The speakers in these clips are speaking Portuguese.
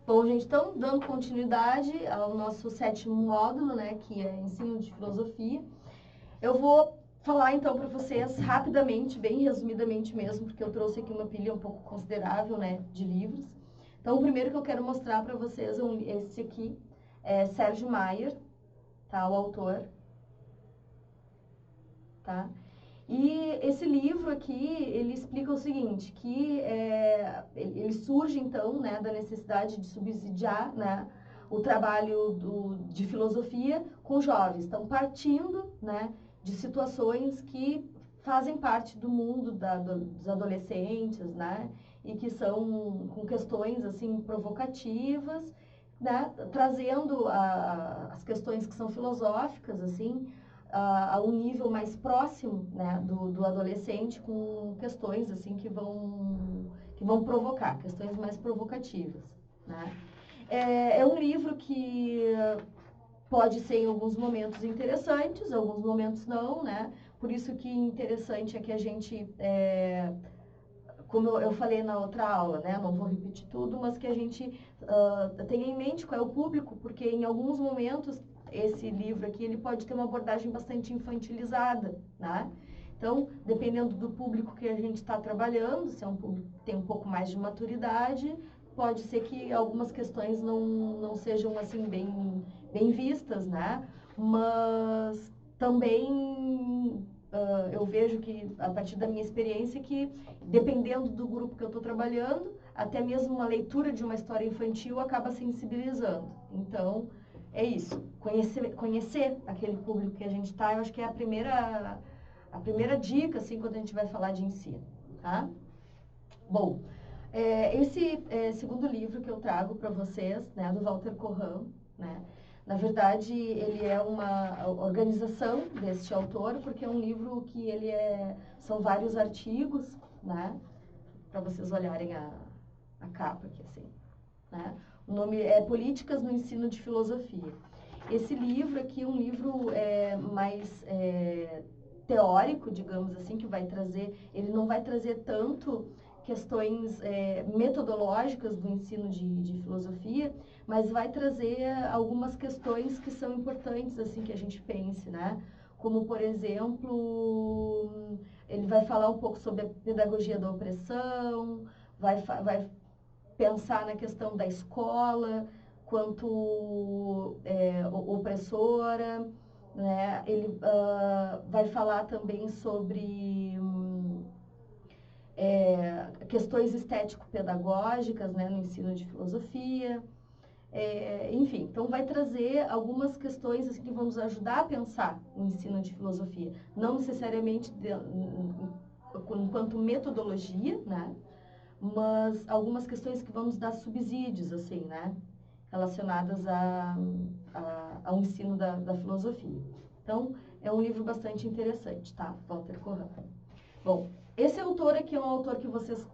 Bom, gente, então, dando continuidade ao nosso 7º módulo, né, que é ensino de filosofia, eu vou falar então para vocês rapidamente, bem resumidamente mesmo, porque eu trouxe aqui uma pilha um pouco considerável, né, de livros. Então, o primeiro que eu quero mostrar para vocês é esse aqui, é Sérgio Maier, tá, o autor, tá? E esse livro aqui, ele explica o seguinte, que ele surge, então, né, da necessidade de subsidiar, né, o trabalho de filosofia com jovens. Então, partindo, né, de situações que fazem parte do mundo dos adolescentes, né, e que são com questões, assim, provocativas, né, trazendo as questões que são filosóficas, assim, a um nível mais próximo, né, do adolescente, com questões assim que vão provocar, questões mais provocativas, né. É um livro que pode ser em alguns momentos interessantes, alguns momentos não, né. Por isso que interessante é que a gente, como eu falei na outra aula, né, não vou repetir tudo, mas que a gente tenha em mente qual é o público, porque em alguns momentos esse livro aqui ele pode ter uma abordagem bastante infantilizada, né? Então, dependendo do público que a gente está trabalhando, se é um público que tem um pouco mais de maturidade, pode ser que algumas questões não sejam assim bem vistas, né? Mas também eu vejo que, a partir da minha experiência, que dependendo do grupo que eu estou trabalhando, até mesmo uma leitura de uma história infantil acaba sensibilizando. Então, é isso. Conhecer aquele público que a gente está, eu acho que é a primeira dica, assim, quando a gente vai falar de ensino, tá? Bom, esse segundo livro que eu trago para vocês, né, do Walter Corran, né, na verdade, ele é uma organização deste autor, porque é um livro que são vários artigos, né, para vocês olharem a capa aqui, assim, né. O nome é Políticas no Ensino de Filosofia. Esse livro aqui é um livro mais teórico, digamos assim, que vai trazer, ele não vai trazer tanto questões metodológicas do ensino de filosofia, mas vai trazer algumas questões que são importantes, assim, que a gente pense, né? Como, por exemplo, ele vai falar um pouco sobre a pedagogia da opressão, vai pensar na questão da escola quanto opressora, né? Ele vai falar também sobre questões estético-pedagógicas, né, no ensino de filosofia. Enfim, então vai trazer algumas questões assim, que vão nos ajudar a pensar o ensino de filosofia. Não necessariamente enquanto metodologia, né? Mas algumas questões que vão nos dar subsídios, assim, né? Relacionadas ao ensino da filosofia. Então, é um livro bastante interessante, tá? Walter Corran. Bom, esse autor aqui é um autor que vocês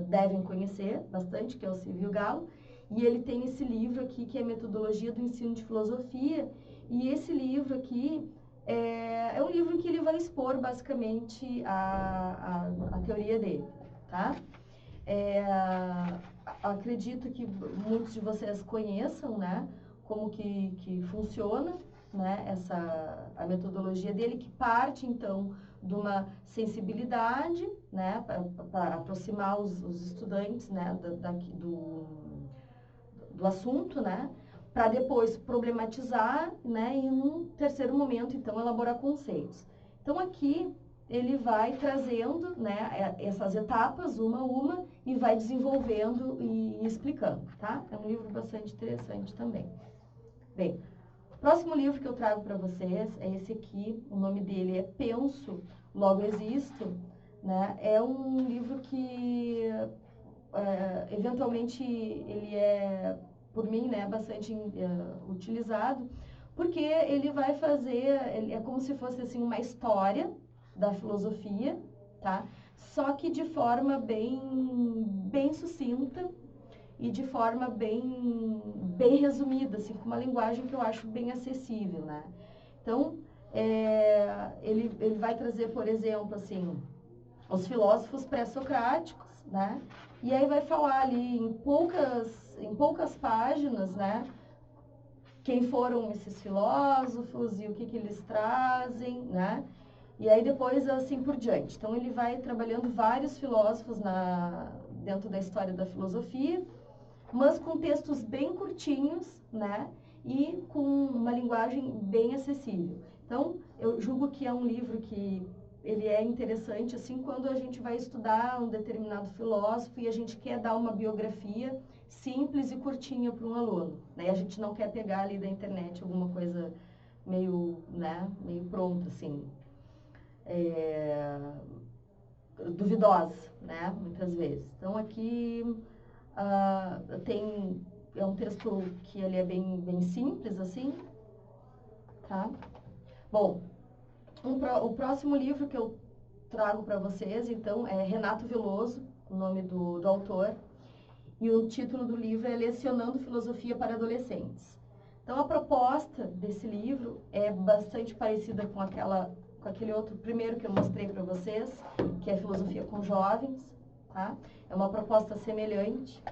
devem conhecer bastante, que é o Silvio Galo, e ele tem esse livro aqui, que é Metodologia do Ensino de Filosofia, e esse livro aqui é um livro em que ele vai expor, basicamente, a teoria dele, tá? Acredito que muitos de vocês conheçam, né, como que funciona, né, a metodologia dele, que parte, então, de uma sensibilidade, né, para aproximar os estudantes, né, do assunto, né, para depois problematizar, né, e em um terceiro momento, então, elaborar conceitos. Então, aqui ele vai trazendo, né, essas etapas, uma a uma, e vai desenvolvendo e explicando, tá? É um livro bastante interessante também. Bem, o próximo livro que eu trago para vocês é esse aqui, o nome dele é Penso, Logo Existo, né? É um livro que, eventualmente, ele é, por mim, né, bastante utilizado, porque ele vai fazer, ele é como se fosse, assim, uma história da filosofia, tá? Só que de forma bem sucinta e de forma bem resumida, assim, com uma linguagem que eu acho bem acessível, né? Então, ele vai trazer, por exemplo, assim, os filósofos pré-socráticos, né? E aí vai falar ali em poucas páginas, né? Quem foram esses filósofos e o que eles trazem, né? E aí depois assim por diante. Então ele vai trabalhando vários filósofos dentro da história da filosofia, mas com textos bem curtinhos, né? E com uma linguagem bem acessível. Então, eu julgo que é um livro que ele é interessante, assim, quando a gente vai estudar um determinado filósofo e a gente quer dar uma biografia simples e curtinha para um aluno, né? A gente não quer pegar ali da internet alguma coisa meio, né, meio pronta, assim, duvidosa, né, muitas vezes. Então, aqui é um texto que ele é bem simples, assim, tá? Bom, o próximo livro que eu trago para vocês, então, é Renato Veloso, o nome do autor, e o título do livro é Lecionando Filosofia para Adolescentes. Então, a proposta desse livro é bastante parecida com aquele outro primeiro que eu mostrei para vocês, que é Filosofia com Jovens, tá? É uma proposta semelhante.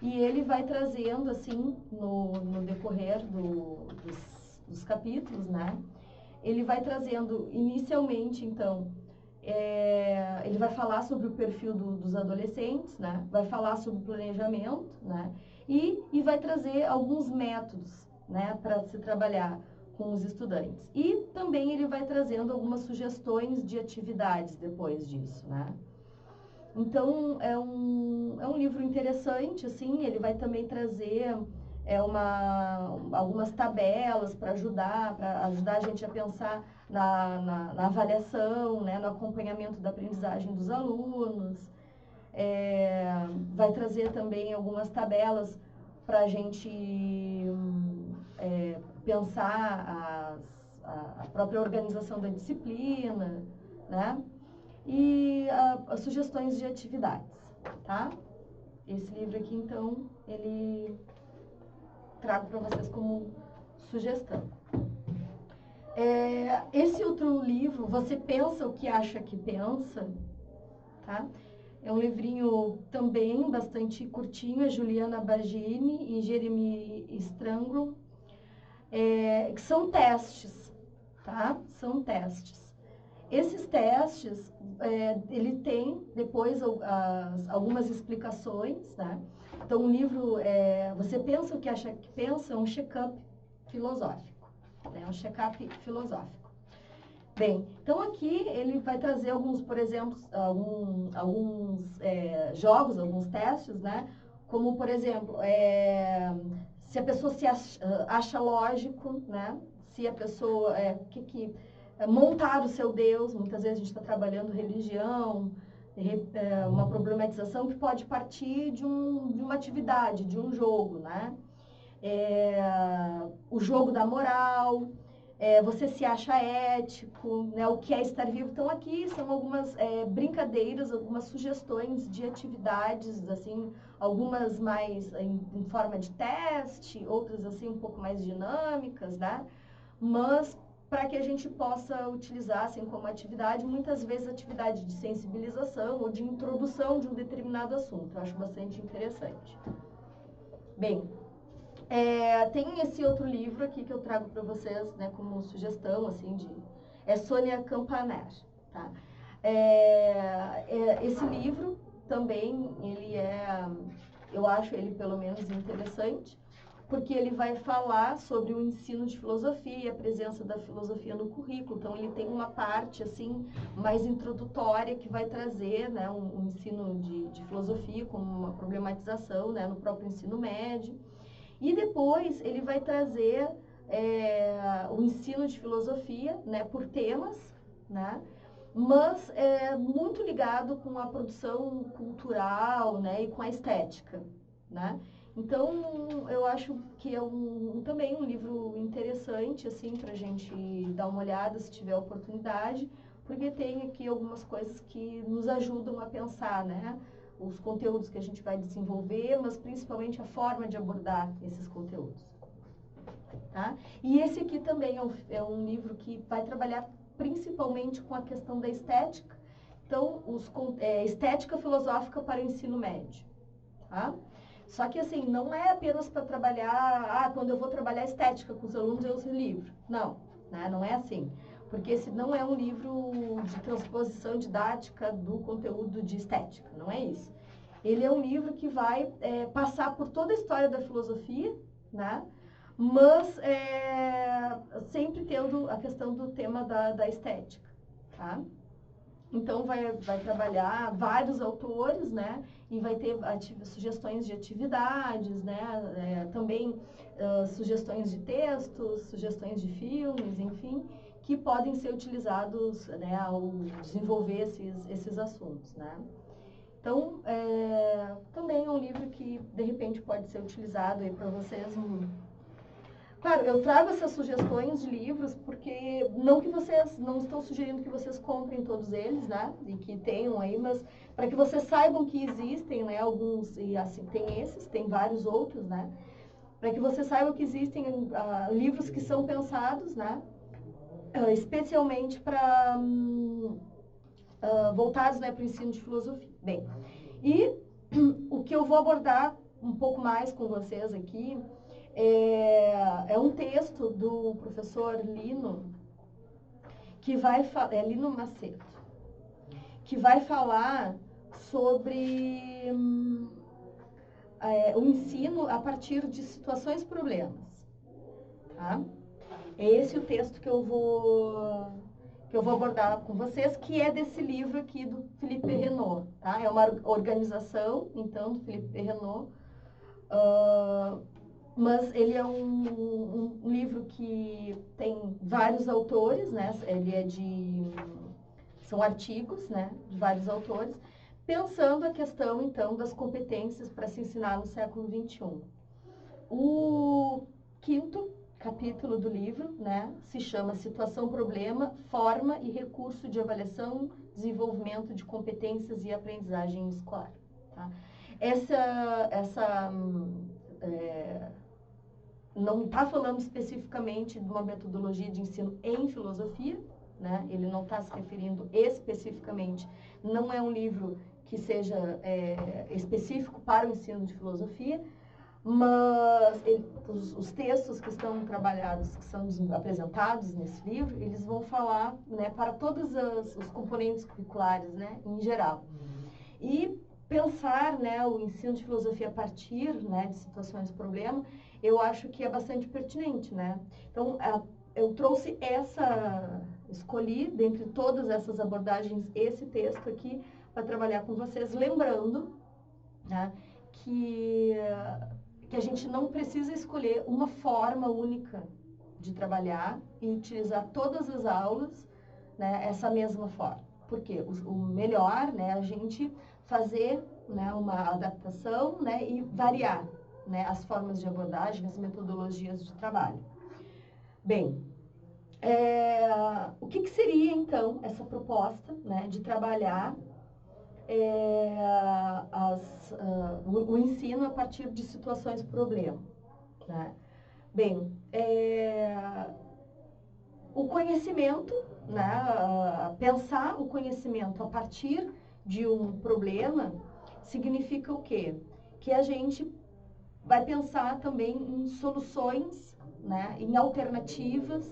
E ele vai trazendo, assim, no decorrer dos capítulos, né? Ele vai trazendo, inicialmente, então, ele vai falar sobre o perfil dos adolescentes, né? Vai falar sobre planejamento, né? E vai trazer alguns métodos, né? Para se trabalhar com os estudantes. E também ele vai trazendo algumas sugestões de atividades depois disso, né? Então, é um livro interessante, assim, ele vai também trazer algumas tabelas para ajudar a gente a pensar na avaliação, né, no acompanhamento da aprendizagem dos alunos. Vai trazer também algumas tabelas para a gente pensar a própria organização da disciplina, né? E as sugestões de atividades, tá? Esse livro aqui, então, ele trago para vocês como sugestão. Esse outro livro, Você Pensa o que Acha que Pensa, tá? É um livrinho também bastante curtinho, é Juliana Bagini e Jeremy Strangro, que são testes, tá? São testes. Esses testes, ele tem depois algumas explicações, né? Então, o livro, Você Pensa o que Acha que Pensa, é um check-up filosófico, né? Um check-up filosófico. Bem, então aqui ele vai trazer alguns, por exemplo, alguns jogos, alguns testes, né? Como, por exemplo, se a pessoa se acha lógico, né? Se a pessoa, montar o seu Deus, muitas vezes a gente está trabalhando religião, uma problematização que pode partir de uma atividade, de um jogo, né? O jogo da moral, você se acha ético, né? O que é estar vivo. Então aqui são algumas brincadeiras, algumas sugestões de atividades, assim, algumas mais em forma de teste, outras assim um pouco mais dinâmicas, né? Mas para que a gente possa utilizar assim como atividade, muitas vezes atividade de sensibilização ou de introdução de um determinado assunto. Eu acho bastante interessante. Bem, tem esse outro livro aqui que eu trago para vocês, né, como sugestão, assim, é Sônia Campaner, tá? Esse livro também, eu acho ele pelo menos interessante, porque ele vai falar sobre o ensino de filosofia, a presença da filosofia no currículo. Então, ele tem uma parte, assim, mais introdutória que vai trazer, né, um ensino de filosofia como uma problematização, né, no próprio ensino médio. E depois ele vai trazer o ensino de filosofia, né, por temas, né, mas muito ligado com a produção cultural, né, e com a estética, né. Então, eu acho que é também um livro interessante, assim, para a gente dar uma olhada, se tiver oportunidade, porque tem aqui algumas coisas que nos ajudam a pensar, né, os conteúdos que a gente vai desenvolver, mas principalmente a forma de abordar esses conteúdos. Tá? E esse aqui também é um livro que vai trabalhar principalmente com a questão da estética, Então, estética filosófica para o ensino médio, tá? Só que, assim, não é apenas para trabalhar, quando eu vou trabalhar estética com os alunos, eu uso o livro. Não, né? Não é assim. Porque esse não é um livro de transposição didática do conteúdo de estética, não é isso. Ele é um livro que vai passar por toda a história da filosofia, né? Mas sempre tendo a questão do tema da estética, tá? Então, vai trabalhar vários autores, né? E vai ter sugestões de atividades, né? Também sugestões de textos, sugestões de filmes, enfim, que podem ser utilizados, né, ao desenvolver esses assuntos, né? Então, também é um livro que, de repente, pode ser utilizado aí para vocês. Claro, eu trago essas sugestões de livros porque não que vocês, não estou sugerindo que vocês comprem todos eles, né? E que tenham aí, mas para que vocês saibam que existem, né? Alguns, e assim, tem esses, tem vários outros, né? Para que vocês saibam que existem livros que são pensados, né? Especialmente para voltados, né, para o ensino de filosofia. Bem, e o que eu vou abordar um pouco mais com vocês aqui é um texto do professor Lino, que vai Lino Macedo, que vai falar sobre o ensino a partir de situações problemas, tá? É esse o texto que eu vou abordar com vocês, que é desse livro aqui do Philippe Renaud, tá? É uma organização, então, do Philippe Renaud, mas ele é um livro que tem vários autores, né? São artigos, né? De vários autores, pensando a questão, então, das competências para se ensinar no século XXI. O quinto capítulo do livro, né, se chama Situação, Problema, Forma e Recurso de Avaliação, Desenvolvimento de Competências e Aprendizagem Escolar. Tá? Não está falando especificamente de uma metodologia de ensino em filosofia, né? Ele não está se referindo especificamente, não é um livro que seja específico para o ensino de filosofia, mas os textos que estão trabalhados, que são apresentados nesse livro, eles vão falar, né, para todos os componentes curriculares, né, em geral. E pensar, né, o ensino de filosofia a partir, né, de situações de problema, eu acho que é bastante pertinente, né? Então, eu trouxe escolhi, dentre todas essas abordagens, esse texto aqui para trabalhar com vocês, lembrando, né, que a gente não precisa escolher uma forma única de trabalhar e utilizar todas as aulas, né, essa mesma forma. Porque o melhor, né, a gente fazer, né, uma adaptação, né, e variar, né, as formas de abordagem, as metodologias de trabalho. Bem, o que seria, então, essa proposta, né, de trabalhar o ensino a partir de situações problema, né? Bem, o conhecimento, né, pensar o conhecimento a partir de um problema significa o quê? Que a gente vai pensar também em soluções, né, em alternativas,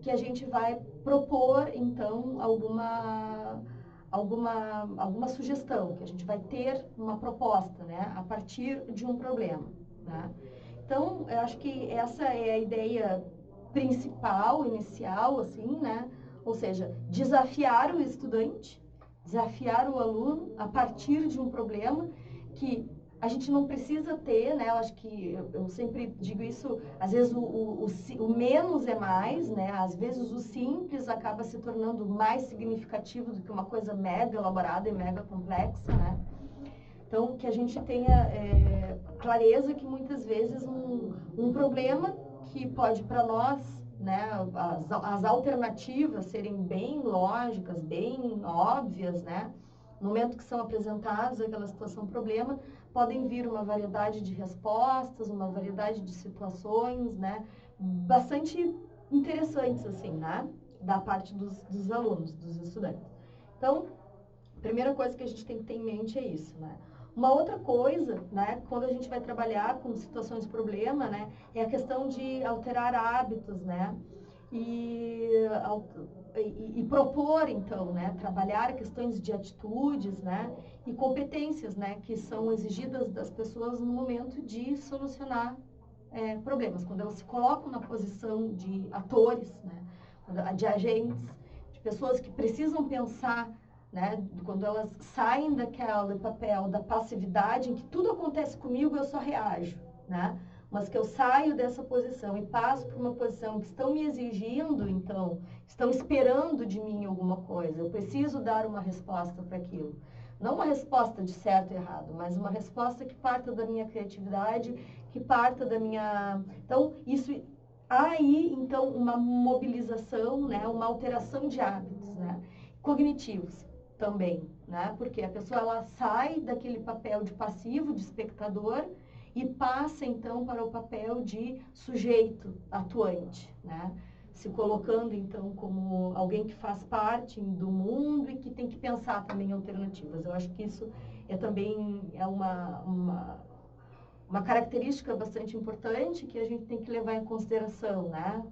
que a gente vai propor, então, alguma sugestão, que a gente vai ter uma proposta, né, a partir de um problema, né? Então, eu acho que essa é a ideia principal, inicial, assim, né? Ou seja, desafiar o estudante, desafiar o aluno a partir de um problema que a gente não precisa ter, né? Eu acho que eu sempre digo isso, às vezes o menos é mais, né? Às vezes o simples acaba se tornando mais significativo do que uma coisa mega elaborada e mega complexa, né? Então, que a gente tenha clareza que muitas vezes um problema que pode para nós, né, as alternativas serem bem lógicas, bem óbvias, né? No momento que são apresentados aquela situação problema, podem vir uma variedade de respostas, uma variedade de situações, né? Bastante interessantes, assim, né? Da parte dos alunos, dos estudantes. Então, primeira coisa que a gente tem que ter em mente é isso, né? Uma outra coisa, né, quando a gente vai trabalhar com situações de problema, né, é a questão de alterar hábitos, né, e, e propor, então, né, trabalhar questões de atitudes, né, e competências, né, que são exigidas das pessoas no momento de solucionar problemas, quando elas se colocam na posição de atores, né, de agentes, de pessoas que precisam pensar, né, quando elas saem daquele papel da passividade em que tudo acontece comigo, eu só reajo, né, mas que eu saio dessa posição e passo para uma posição que estão me exigindo, então, estão esperando de mim alguma coisa, eu preciso dar uma resposta para aquilo. Não uma resposta de certo e errado, mas uma resposta que parta da minha criatividade, que parta da minha... Então, isso... Há aí, então, uma mobilização, né, uma alteração de hábitos, né, cognitivos também, né, porque a pessoa ela sai daquele papel de passivo, de espectador, e passa, então, para o papel de sujeito atuante, né, se colocando, então, como alguém que faz parte do mundo e que tem que pensar também em alternativas. Eu acho que isso também é uma característica bastante importante que a gente tem que levar em consideração, né,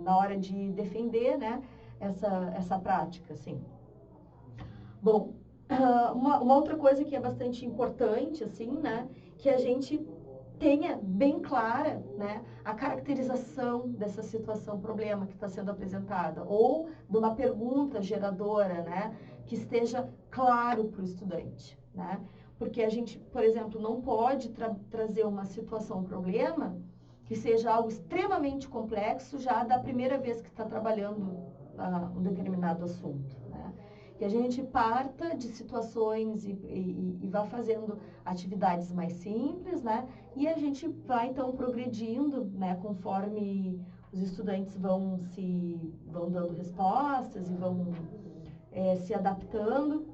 na hora de defender, né, essa prática, assim. Bom, uma outra coisa que é bastante importante, assim, né, que a gente tenha bem clara, né, a caracterização dessa situação, problema que está sendo apresentada, ou de uma pergunta geradora, né, que esteja claro para o estudante, né, porque a gente, por exemplo, não pode trazer uma situação, problema, que seja algo extremamente complexo já da primeira vez que está trabalhando um determinado assunto, né. Que a gente parta de situações e vá fazendo atividades mais simples, né? E a gente vai, então, progredindo, né? Conforme os estudantes vão dando respostas e vão se adaptando.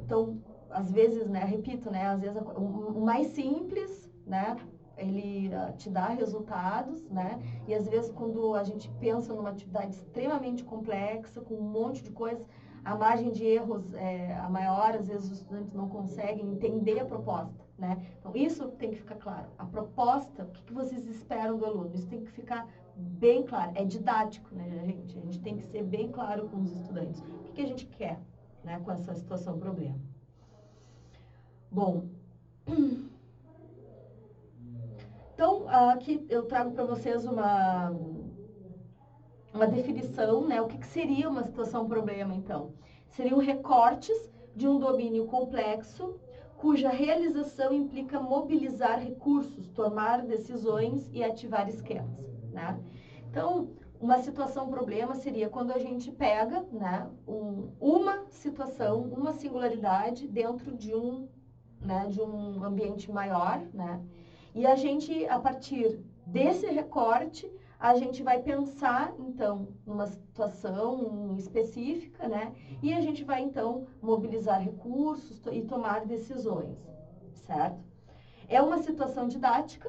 Então, às vezes, né? Repito, né? Às vezes, o mais simples, né? Ele te dá resultados, né? E às vezes quando a gente pensa numa atividade extremamente complexa, com um monte de coisas, a margem de erros a maior, às vezes os estudantes não conseguem entender a proposta, né? Então isso tem que ficar claro. A proposta, o que vocês esperam do aluno? Isso tem que ficar bem claro. É didático, né, gente? A gente tem que ser bem claro com os estudantes. O que a gente quer, né, com essa situação, problema? Bom... Então, aqui eu trago para vocês uma definição, né? O que seria uma situação problema, então? Seriam recortes de um domínio complexo, cuja realização implica mobilizar recursos, tomar decisões e ativar esquemas, né? Então, uma situação problema seria quando a gente pega, né, uma situação, uma singularidade dentro de de um ambiente maior, né? E a gente, a partir desse recorte, a gente vai pensar, então, numa situação específica, né? E a gente vai, então, mobilizar recursos e tomar decisões, certo? É uma situação didática,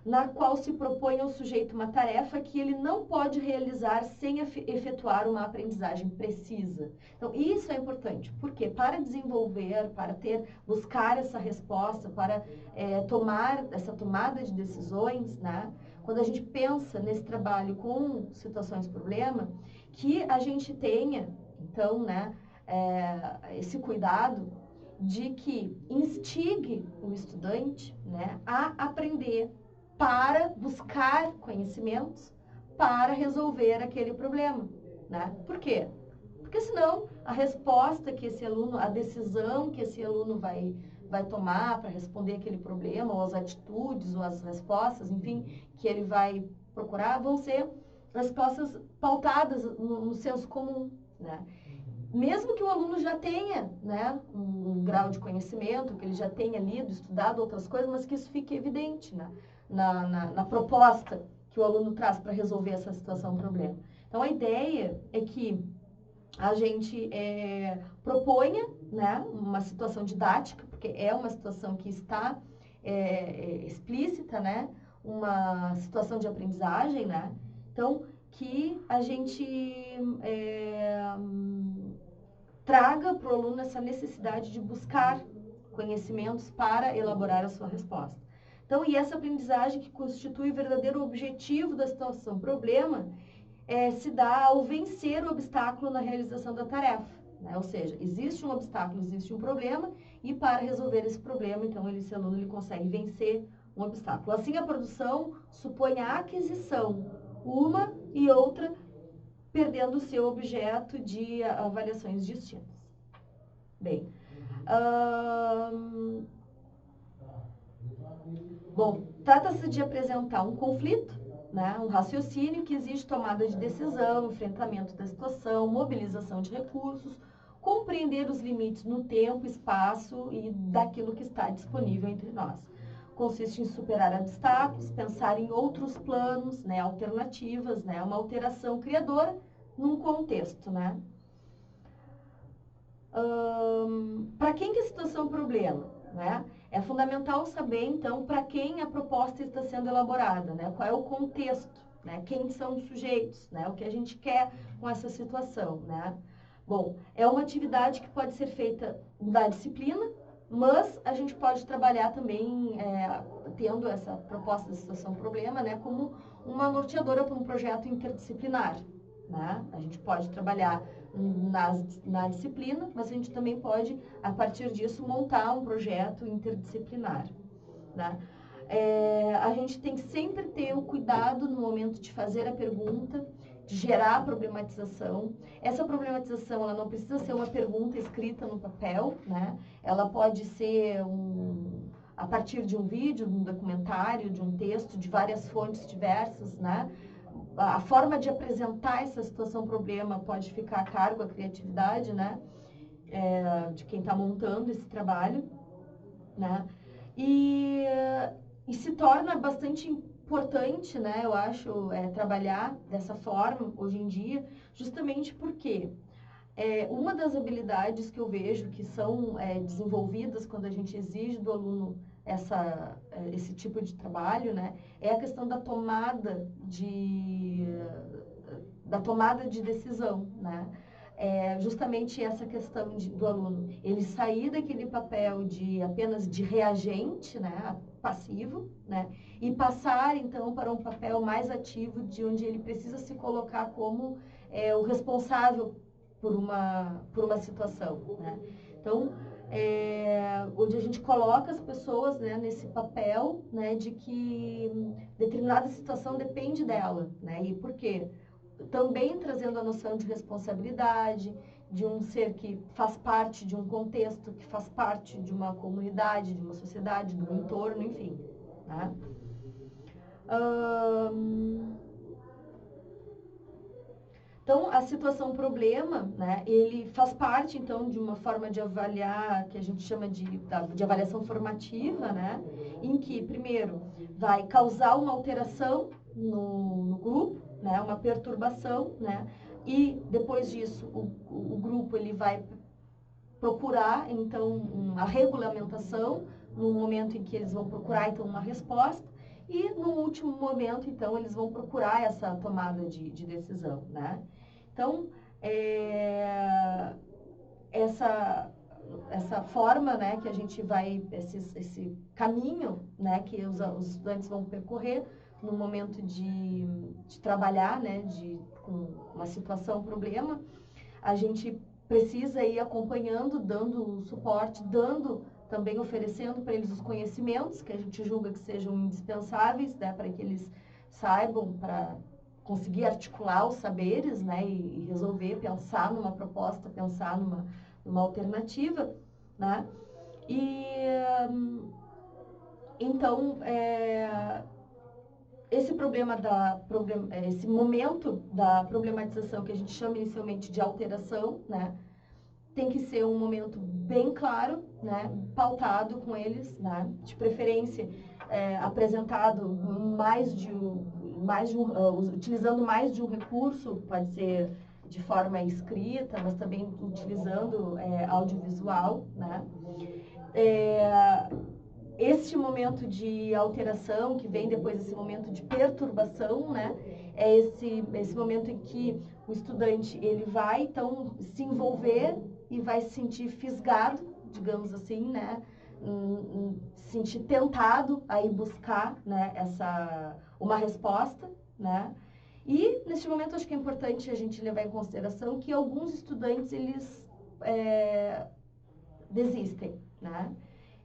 na qual se propõe ao sujeito uma tarefa que ele não pode realizar sem efetuar uma aprendizagem precisa. Então, isso é importante, porque para desenvolver, para buscar essa resposta, para tomar essa tomada de decisões, né? Quando a gente pensa nesse trabalho com situações de problema, que a gente tenha, então, né, esse cuidado de que instigue o estudante, né, a aprender, para buscar conhecimentos, para resolver aquele problema, né? Por quê? Porque senão a resposta que esse aluno, a decisão que esse aluno vai tomar para responder aquele problema, ou as atitudes, ou as respostas, enfim, que ele vai procurar, vão ser respostas pautadas no senso comum, né? Mesmo que o aluno já tenha, né, um grau de conhecimento, que ele já tenha lido, estudado outras coisas, mas que isso fique evidente, né, na proposta que o aluno traz para resolver essa situação, problema. Então, a ideia é que a gente proponha, né, uma situação didática, porque é uma situação que está explícita, né, uma situação de aprendizagem, né, então, que a gente traga para o aluno essa necessidade de buscar conhecimentos para elaborar a sua resposta. Então, e essa aprendizagem que constitui o verdadeiro objetivo da situação problema se dá ao vencer o obstáculo na realização da tarefa, né? Ou seja, existe um obstáculo, existe um problema, e para resolver esse problema, então, esse aluno ele consegue vencer um obstáculo. Assim, a produção supõe a aquisição, uma e outra, perdendo o seu objeto de avaliações distintas. Bem, bom, trata-se de apresentar um conflito, né, um raciocínio que exige tomada de decisão, enfrentamento da situação, mobilização de recursos, compreender os limites no tempo, espaço e daquilo que está disponível entre nós. Consiste em superar obstáculos, pensar em outros planos, né, alternativas, né, uma alteração criadora num contexto, né. Para quem que a situação é um problema, né? É fundamental saber, então, para quem a proposta está sendo elaborada, né? Qual é o contexto, né? Quem são os sujeitos, né? O que a gente quer com essa situação, né? Bom, é uma atividade que pode ser feita da disciplina, mas a gente pode trabalhar também tendo essa proposta de situação-problema, né? Como uma norteadora para um projeto interdisciplinar, né? A gente pode trabalhar na disciplina, mas a gente também pode, a partir disso, montar um projeto interdisciplinar, né? A gente tem que sempre ter o cuidado no momento de fazer a pergunta, de gerar a problematização. Essa problematização, ela não precisa ser uma pergunta escrita no papel, né? Ela pode ser a partir de um vídeo, de um documentário, de um texto, de várias fontes diversas, né? A forma de apresentar essa situação-problema pode ficar a cargo, a criatividade, né? De quem está montando esse trabalho, né? E se torna bastante importante, né? Eu acho, trabalhar dessa forma hoje em dia, justamente porque uma das habilidades que eu vejo que são desenvolvidas quando a gente exige do aluno esse tipo de trabalho, né, é a questão da tomada de decisão, né? Justamente essa questão do aluno, ele sair daquele papel apenas de reagente, né, passivo, né, e passar então para um papel mais ativo, de onde ele precisa se colocar como o responsável por uma situação, né? Então, onde a gente coloca as pessoas, né, nesse papel, né, de que determinada situação depende dela, né? E por quê? Também trazendo a noção de responsabilidade, de um ser que faz parte de um contexto, que faz parte de uma comunidade, de uma sociedade, de um entorno, enfim, né? Então, a situação problema, né, ele faz parte, então, de uma forma de avaliar, que a gente chama de avaliação formativa, né, em que, primeiro, vai causar uma alteração no grupo, né, uma perturbação, né, e, depois disso, o grupo ele vai procurar, então, a regulamentação, no momento em que eles vão procurar, então, uma resposta, e, no último momento, então, eles vão procurar essa tomada de decisão, né. Então, essa forma, né, que a gente vai, esse caminho, né, que os estudantes vão percorrer no momento de trabalhar, né, com uma situação, problema, a gente precisa ir acompanhando, dando suporte, também oferecendo para eles os conhecimentos que a gente julga que sejam indispensáveis, né, para que eles saibam, para conseguir articular os saberes, né, e resolver, pensar numa proposta, pensar numa alternativa, né? E então esse momento da problematização, que a gente chama inicialmente de alteração, né, tem que ser um momento bem claro, né, pautado com eles, né, de preferência apresentado utilizando mais de um recurso, pode ser de forma escrita, mas também utilizando audiovisual, né. Este momento de alteração, que vem depois desse momento de perturbação, né, é esse momento em que o estudante ele vai, então, se envolver e vai se sentir fisgado, digamos assim, né? Se sentir tentado a ir buscar, né, uma resposta, né? E, neste momento, acho que é importante a gente levar em consideração que alguns estudantes, eles desistem, né?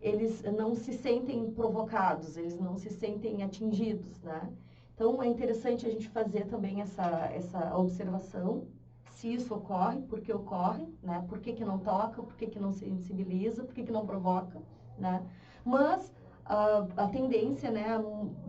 Eles não se sentem provocados, eles não se sentem atingidos, né? Então, é interessante a gente fazer também essa observação, se isso ocorre, por que ocorre, né? Por que não toca, por que não sensibiliza, por que não provoca, né? Mas a tendência, né,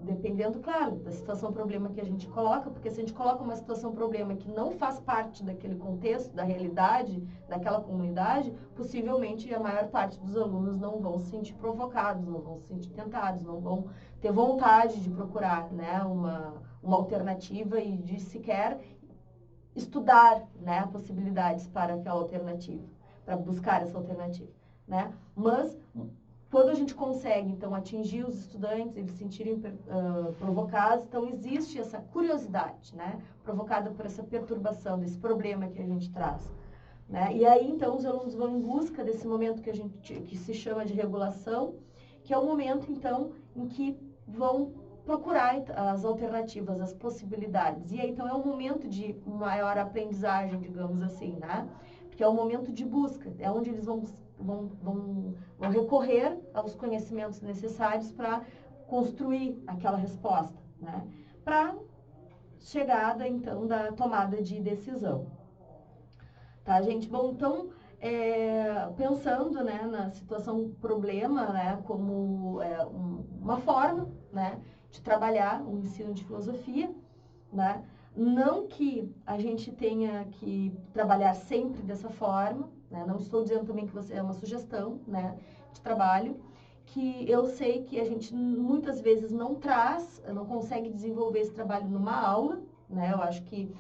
dependendo, claro, da situação problema que a gente coloca, porque se a gente coloca uma situação problema que não faz parte daquele contexto, da realidade, daquela comunidade, possivelmente a maior parte dos alunos não vão se sentir provocados, não vão se sentir tentados, não vão ter vontade de procurar, né, uma alternativa e de sequer estudar, né, possibilidades para aquela alternativa, para buscar essa alternativa, né? Mas quando a gente consegue, então, atingir os estudantes, eles se sentirem provocados, então existe essa curiosidade, né, provocada por essa perturbação, desse problema que a gente traz, né? E aí, então, os alunos vão em busca desse momento que se chama de regulação, que é o momento, então, em que vão procurar as alternativas, as possibilidades. E aí, então, é um momento de maior aprendizagem, digamos assim, né? Porque é um momento de busca, é onde eles vão recorrer aos conhecimentos necessários para construir aquela resposta, né? Para chegada, então, da tomada de decisão. Tá, gente? Bom, então, pensando, né, na situação problema, né, como uma forma, né, de trabalhar o ensino de filosofia, né? Não que a gente tenha que trabalhar sempre dessa forma, né? Não estou dizendo também que você é uma sugestão, né, de trabalho, que eu sei que a gente muitas vezes não consegue desenvolver esse trabalho numa aula, né? Eu acho que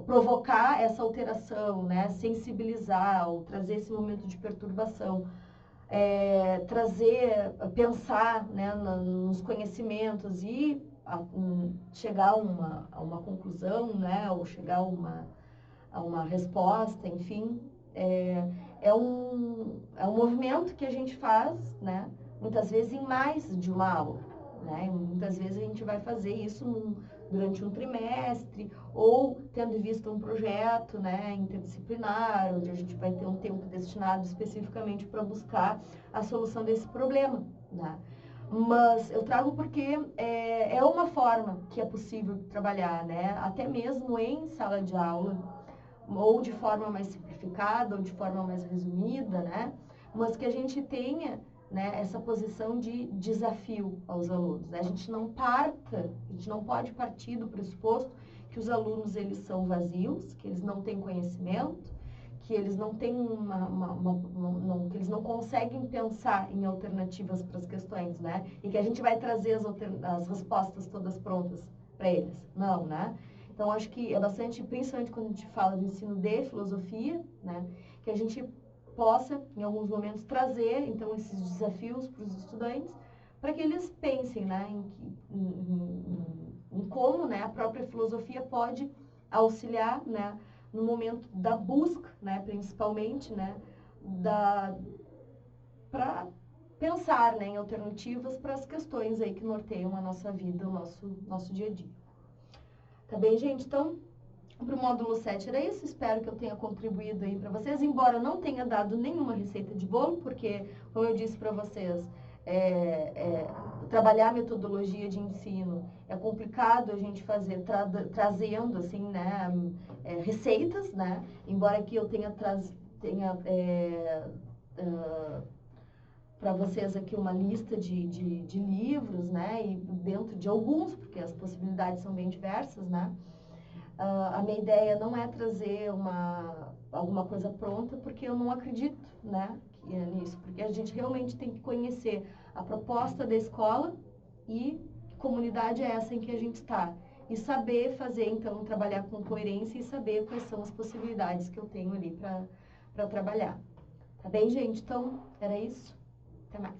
provocar essa alteração, né, sensibilizar ou trazer esse momento de perturbação, pensar, né, nos conhecimentos e chegar a uma conclusão, né, ou chegar a uma resposta, enfim, é um movimento que a gente faz, né, muitas vezes em mais de uma aula, né, muitas vezes a gente vai fazer isso durante um trimestre, ou tendo em vista um projeto, né, interdisciplinar, onde a gente vai ter um tempo destinado especificamente para buscar a solução desse problema, né. Mas eu trago porque é uma forma que é possível trabalhar, né, até mesmo em sala de aula, ou de forma mais simplificada, ou de forma mais resumida, né, mas que a gente tenha, né, essa posição de desafio aos alunos, né? A gente não pode partir do pressuposto que os alunos eles são vazios, que eles não têm conhecimento, que eles não têm que eles não conseguem pensar em alternativas para as questões, né? E que a gente vai trazer as respostas todas prontas para eles. Não, né? Então, acho que é bastante, principalmente quando a gente fala do ensino de filosofia, né? Que a gente possa, em alguns momentos, trazer, então, esses desafios para os estudantes, para que eles pensem, né, em como, né, a própria filosofia pode auxiliar, né, no momento da busca, né, principalmente, né, para pensar, né, em alternativas para as questões aí que norteiam a nossa vida, o nosso dia a dia. Tá bem, gente? Então, para o módulo 7 era isso, espero que eu tenha contribuído aí para vocês, embora não tenha dado nenhuma receita de bolo, porque, como eu disse para vocês, trabalhar a metodologia de ensino é complicado a gente fazer trazendo, assim, né, receitas, né, embora que eu tenha para vocês aqui uma lista de livros, né, e dentro de alguns, porque as possibilidades são bem diversas, né. A minha ideia não é trazer alguma coisa pronta, porque eu não acredito, né, nisso, porque a gente realmente tem que conhecer a proposta da escola e que comunidade é essa em que a gente está. E saber fazer, então, trabalhar com coerência e saber quais são as possibilidades que eu tenho ali para trabalhar. Tá bem, gente? Então, era isso. Até mais.